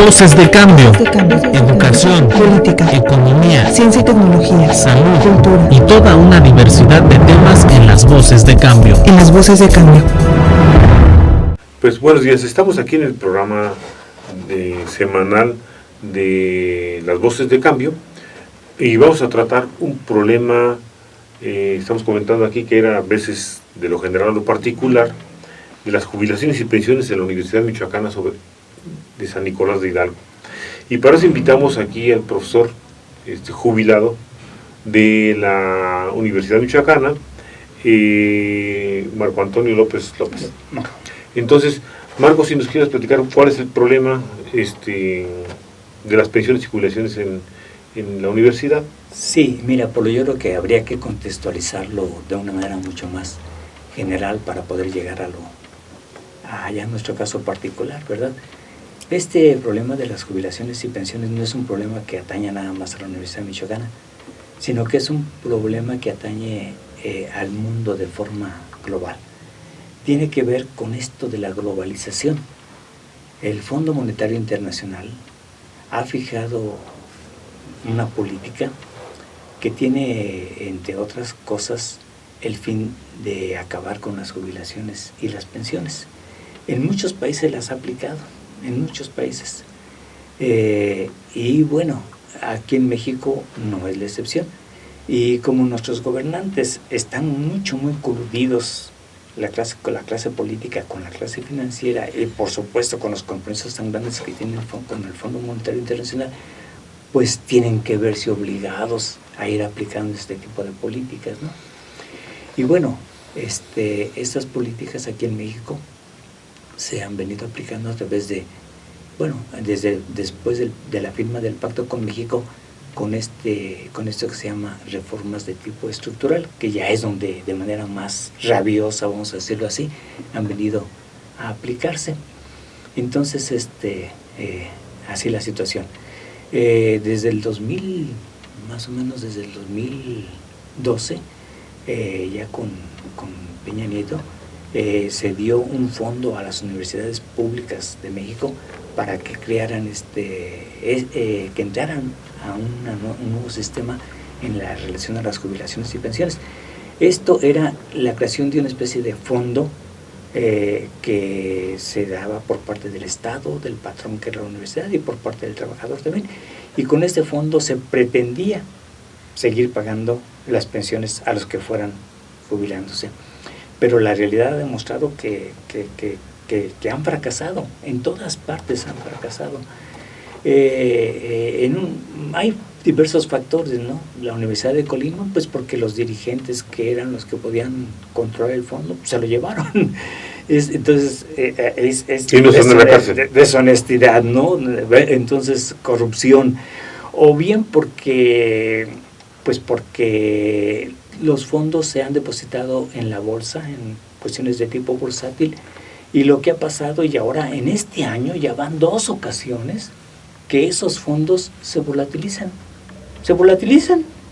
Voces de cambio. Educación, política, economía, ciencia y tecnología, salud, cultura y toda una diversidad de temas en las Voces de Cambio. En las Voces de Cambio. Pues buenos días, estamos aquí en el programa semanal de las Voces de Cambio y vamos a tratar un problema, estamos comentando aquí que era a veces de lo general a lo particular, de las jubilaciones y pensiones en la Universidad Michoacana de San Nicolás de Hidalgo. Y para eso invitamos aquí al profesor jubilado de la Universidad Michoacana, Marco Antonio López. Entonces, Marco, si nos quieres platicar cuál es el problema de las pensiones y jubilaciones en la universidad. Sí, mira, yo creo que habría que contextualizarlo de una manera mucho más general para poder llegar allá en nuestro caso particular, ¿verdad? Este problema de las jubilaciones y pensiones no es un problema que atañe nada más a la Universidad Michoacana, sino que es un problema que atañe al mundo de forma global. Tiene que ver con esto de la globalización. El Fondo Monetario Internacional ha fijado una política que tiene, entre otras cosas, el fin de acabar con las jubilaciones y las pensiones. En muchos países las ha aplicado, en muchos países. Y bueno, aquí en México no es la excepción. Y como nuestros gobernantes están muy coludidos, con la clase política, con la clase financiera y por supuesto con los compromisos tan grandes que tienen con el Fondo Monetario Internacional, pues tienen que verse obligados a ir aplicando este tipo de políticas, ¿no? Y bueno, estas políticas aquí en México se han venido aplicando a través de, desde después de la firma del Pacto con México, con esto que se llama reformas de tipo estructural, que ya es donde de manera más rabiosa, vamos a decirlo así, han venido a aplicarse. Entonces, así la situación. Desde el 2000, más o menos desde el 2012, ya con Peña Nieto, se dio un fondo a las universidades públicas de México para que crearan que entraran a un nuevo sistema en la relación a las jubilaciones y pensiones. Esto era la creación de una especie de fondo que se daba por parte del Estado, del patrón que era la universidad, y por parte del trabajador también. Y con este fondo se pretendía seguir pagando las pensiones a los que fueran jubilándose. Pero la realidad ha demostrado que han fracasado, en todas partes han fracasado. Hay diversos factores, ¿no? La Universidad de Colima, pues porque los dirigentes que eran los que podían controlar el fondo, pues se lo llevaron. Entonces, es deshonestidad, ¿no? Entonces, corrupción. O bien porque los fondos se han depositado en la bolsa, en cuestiones de tipo bursátil, y lo que ha pasado, y ahora en este año ya van 2 ocasiones que esos fondos se volatilizan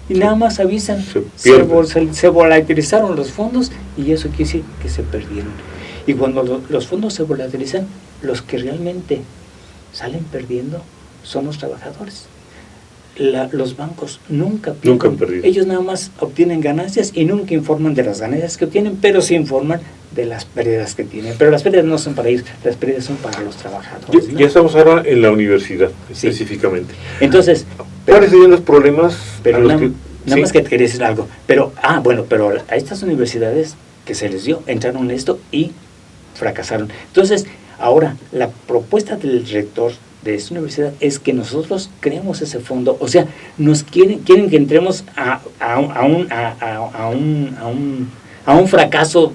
y nada más avisan, se volatilizaron los fondos y eso quiere decir que se perdieron. Y cuando los fondos se volatilizan, los que realmente salen perdiendo son los trabajadores. Los bancos nunca han perdido. Ellos nada más obtienen ganancias y nunca informan de las ganancias que obtienen, pero sí informan de las pérdidas que tienen. Pero las pérdidas no son para ellos, las pérdidas son para los trabajadores, ¿no? Ya estamos ahora en la universidad, específicamente. Entonces, ¿cuáles serían los problemas? Pero nada más que te quería decir algo. Pero a estas universidades que se les dio, entraron en esto y fracasaron. Entonces, ahora, la propuesta del rector de esta universidad es que nosotros creemos ese fondo, o sea, nos quieren que entremos a un fracaso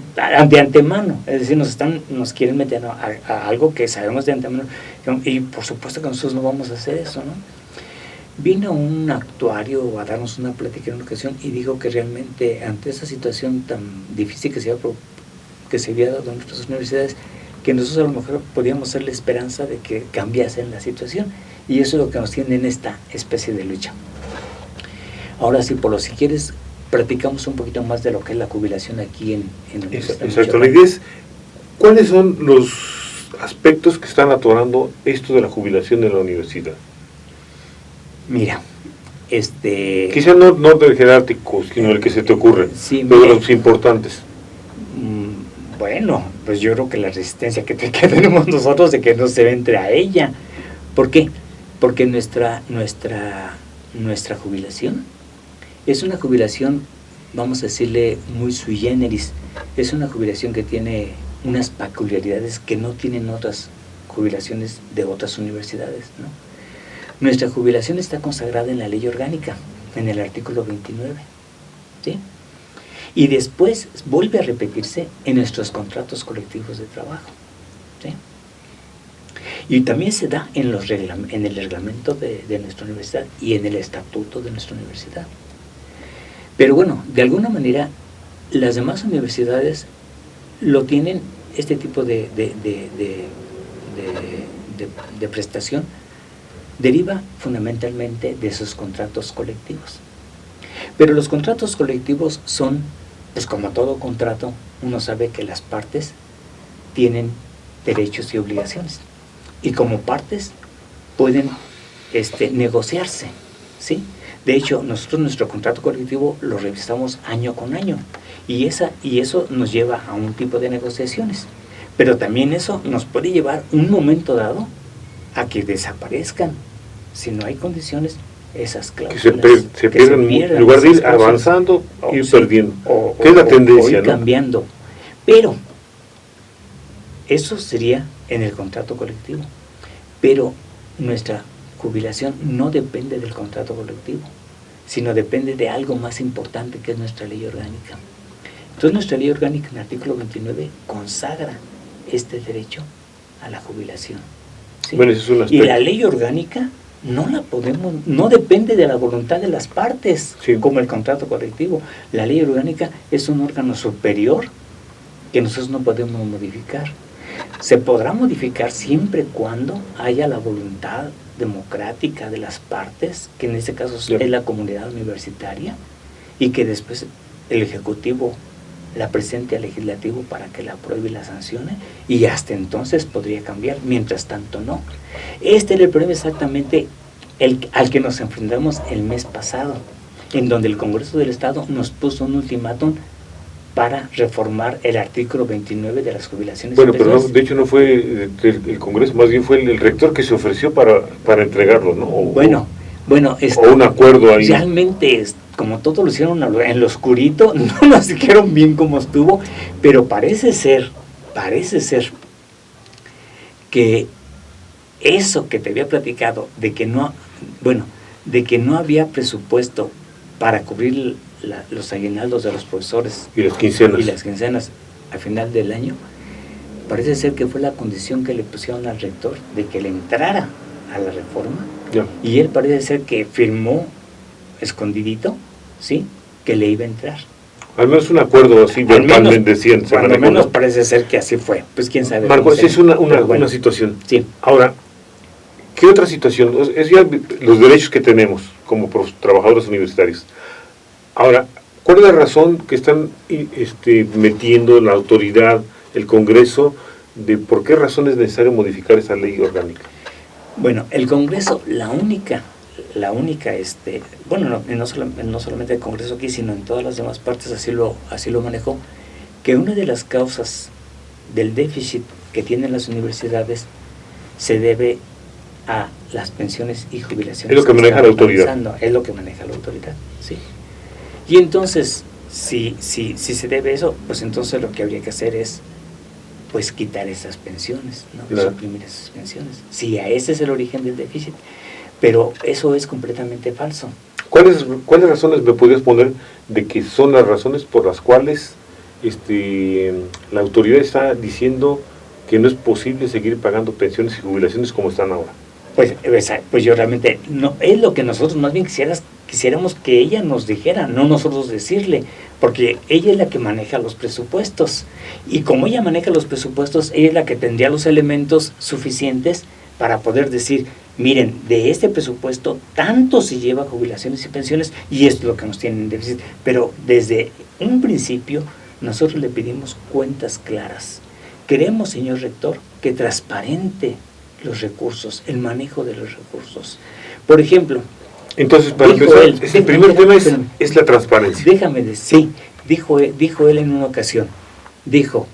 de antemano, es decir, nos quieren meter a algo que sabemos de antemano, y por supuesto que nosotros no vamos a hacer eso, ¿no? Vino un actuario a darnos una plática en una ocasión y dijo que realmente ante esa situación tan difícil que se había dado en nuestras universidades, que nosotros a lo mejor podíamos ser la esperanza de que cambiase la situación, y eso es lo que nos tiene en esta especie de lucha. Ahora sí, si quieres, platicamos un poquito más de lo que es la jubilación aquí en Exacto, la idea es, ¿cuáles son los aspectos que están atorando esto de la jubilación en la universidad? Mira, Quizá no de jerárquicos, sino el que se te ocurre, sí, pero de mira, los importantes. Bueno, pues yo creo que la resistencia que tenemos nosotros de que no se entre a ella. ¿Por qué? Porque nuestra jubilación es una jubilación, vamos a decirle, muy sui generis. Es una jubilación que tiene unas peculiaridades que no tienen otras jubilaciones de otras universidades, ¿no? Nuestra jubilación está consagrada en la ley orgánica, en el artículo 29, ¿sí? Y después vuelve a repetirse en nuestros contratos colectivos de trabajo, ¿sí? Y también se da en el reglamento de nuestra universidad y en el estatuto de nuestra universidad. Pero bueno, de alguna manera, las demás universidades lo tienen, este tipo de prestación deriva fundamentalmente de sus contratos colectivos. Pero los contratos colectivos son, pues como todo contrato, uno sabe que las partes tienen derechos y obligaciones. Y como partes pueden negociarse, ¿sí? De hecho, nosotros nuestro contrato colectivo lo revisamos año con año y eso nos lleva a un tipo de negociaciones. Pero también eso nos puede llevar un momento dado a que desaparezcan, si no hay condiciones, esas cláusulas. Que se pierden, en lugar de ir avanzando, ir perdiendo. ¿Qué es la tendencia, o ir cambiando. Pero eso sería en el contrato colectivo. Pero nuestra jubilación no depende del contrato colectivo, sino depende de algo más importante que es nuestra ley orgánica. Entonces nuestra ley orgánica en el artículo 29 consagra este derecho a la jubilación, ¿sí? Bueno, ese es un aspecto. Y la ley orgánica no depende de la voluntad de las partes, sí, como el contrato colectivo. La ley orgánica es un órgano superior que nosotros no podemos modificar. Se podrá modificar siempre y cuando haya la voluntad democrática de las partes, que en este caso es la comunidad universitaria, y que después el Ejecutivo la presente al Legislativo para que la apruebe y la sancione, y hasta entonces podría cambiar, mientras tanto no. Este era el problema exactamente al que nos enfrentamos el mes pasado, en donde el Congreso del Estado nos puso un ultimátum para reformar el artículo 29 de las jubilaciones. Bueno, pero no, de hecho no fue el Congreso, más bien fue el rector que se ofreció para entregarlo, ¿no? Bueno, o un acuerdo ahí. Realmente, como todo lo hicieron en lo oscurito, no nos dijeron bien cómo estuvo, pero parece ser que eso que te había platicado, de que no había presupuesto para cubrir los aguinaldos de los profesores y las quincenas al final del año, parece ser que fue la condición que le pusieron al rector de que le entrara a la reforma, y él parece ser que firmó escondidito, ¿sí?, que le iba a entrar. Al menos un acuerdo así, verbalmente decían. Al menos parece ser que así fue. Pues quién sabe. Marco, esa es una situación. Sí. Ahora, ¿qué otra situación? Es ya los derechos que tenemos como trabajadores universitarios. Ahora, ¿cuál es la razón que están metiendo la autoridad, el Congreso, de por qué razón es necesario modificar esa ley orgánica? Bueno, el Congreso, la única, no solamente el Congreso aquí, sino en todas las demás partes así lo manejó, que una de las causas del déficit que tienen las universidades se debe a las pensiones y jubilaciones. Es lo que maneja la autoridad. Es lo que maneja la autoridad, sí. Y entonces, si se debe eso, pues entonces lo que habría que hacer es pues quitar esas pensiones, ¿no? Claro. Suprimir esas pensiones. Sí, ese es el origen del déficit, pero eso es completamente falso. ¿Cuáles razones me podrías poner de que son las razones por las cuales la autoridad está diciendo que no es posible seguir pagando pensiones y jubilaciones como están ahora? Pues yo realmente, no es lo que nosotros más bien quisiéramos que ella nos dijera, no nosotros decirle, porque ella es la que maneja los presupuestos, y como ella maneja los presupuestos, ella es la que tendría los elementos suficientes para poder decir, miren, de este presupuesto tanto se lleva a jubilaciones y pensiones, y esto es lo que nos tiene en déficit. Pero desde un principio nosotros le pedimos cuentas claras, queremos, señor rector, que transparente los recursos, el manejo de los recursos. Por ejemplo, entonces, para empezar, el primer tema es la transparencia. Déjame decir, sí, dijo él en una ocasión, dijo,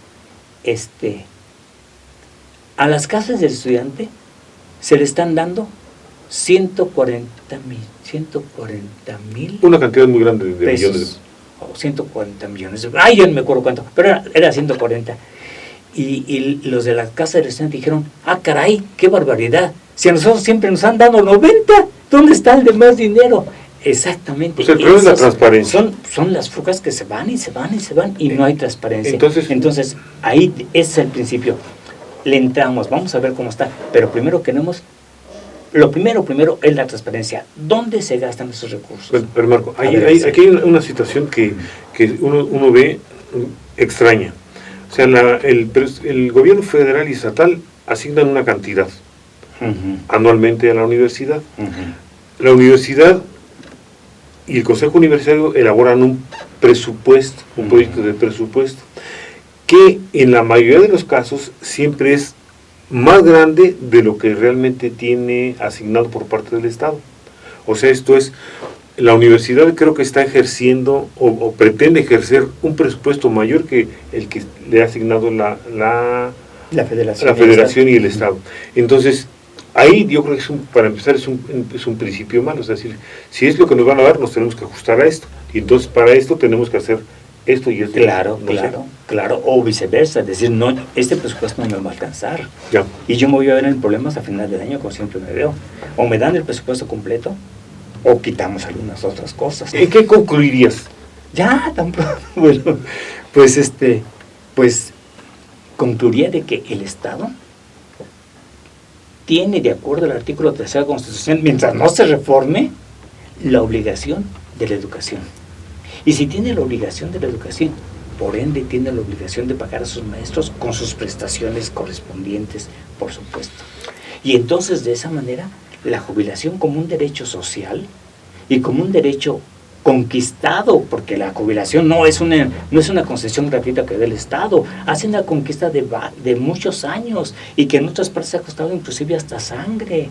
a las casas del estudiante se le están dando 140,000 una cantidad muy grande de pesos, millones. o 140 millones. Ay, yo no me acuerdo cuánto, pero era 140. Y los de la casa del estudiante dijeron, caray, qué barbaridad. Si a nosotros siempre nos han dado 90, ¿dónde está el demás dinero? Exactamente. Pues el problema es la transparencia. Son las fugas que se van y se van y se van y no hay transparencia. Entonces ahí es el principio. Le entramos, vamos a ver cómo está. Pero primero lo primero es la transparencia. ¿Dónde se gastan esos recursos? Pero Marco, aquí hay una situación que uno ve extraña. O sea, el gobierno federal y estatal asignan una cantidad anualmente a la universidad. La universidad y el Consejo Universitario elaboran un presupuesto, un proyecto de presupuesto, que en la mayoría de los casos siempre es más grande de lo que realmente tiene asignado por parte del Estado. O sea, esto es, la universidad creo que está ejerciendo o pretende ejercer un presupuesto mayor que el que le ha asignado la federación y el Estado. Entonces, ahí yo creo que para empezar es un principio malo, es decir, si es lo que nos van a dar, nos tenemos que ajustar a esto, y entonces para esto tenemos que hacer esto y esto. Claro, o viceversa, es decir, no, este presupuesto no me va a alcanzar, ya. Y yo me voy a ver en problemas a final del año, como siempre me veo, o me dan el presupuesto completo, o quitamos algunas otras cosas. ¿En qué concluirías? Ya, tampoco, bueno, pues concluiría de que el Estado tiene, de acuerdo al artículo 3 de la Constitución, mientras no se reforme, la obligación de la educación. Y si tiene la obligación de la educación, por ende tiene la obligación de pagar a sus maestros con sus prestaciones correspondientes, por supuesto. Y entonces, de esa manera, la jubilación como un derecho social y como un derecho conquistado, porque la jubilación no es una concesión gratuita que da el Estado, hace una conquista de muchos años y que en otras partes ha costado inclusive hasta sangre,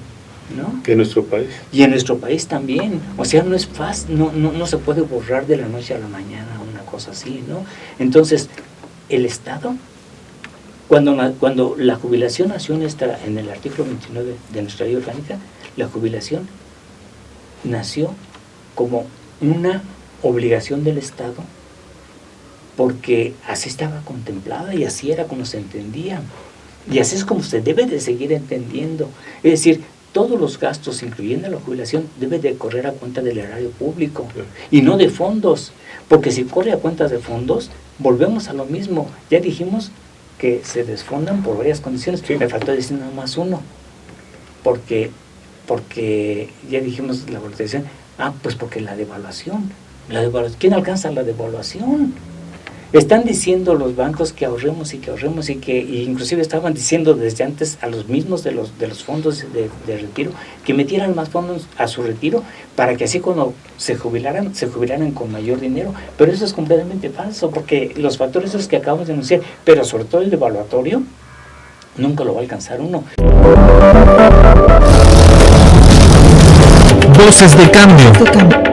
¿no? En nuestro país. Y en nuestro país también. O sea, no es fácil, no se puede borrar de la noche a la mañana una cosa así, ¿no? Entonces, el Estado, cuando la jubilación nació en el artículo 29 de nuestra ley orgánica, la jubilación nació como una obligación del Estado, porque así estaba contemplada y así era como se entendía. Y así es como se debe de seguir entendiendo. Es decir, todos los gastos, incluyendo la jubilación, deben de correr a cuenta del erario público y no de fondos, porque si corre a cuentas de fondos, volvemos a lo mismo. Ya dijimos que se desfondan por varias condiciones. Sí. Me faltó decir nada más uno, porque ya dijimos la valorización. Pues porque la devaluación. ¿Quién alcanza la devaluación? Están diciendo los bancos que ahorremos y que inclusive estaban diciendo desde antes a los mismos de los fondos de retiro que metieran más fondos a su retiro para que así cuando se jubilaran con mayor dinero. Pero eso es completamente falso, porque los factores esos que acabamos de anunciar, pero sobre todo el devaluatorio, nunca lo va a alcanzar uno. Voces de cambio.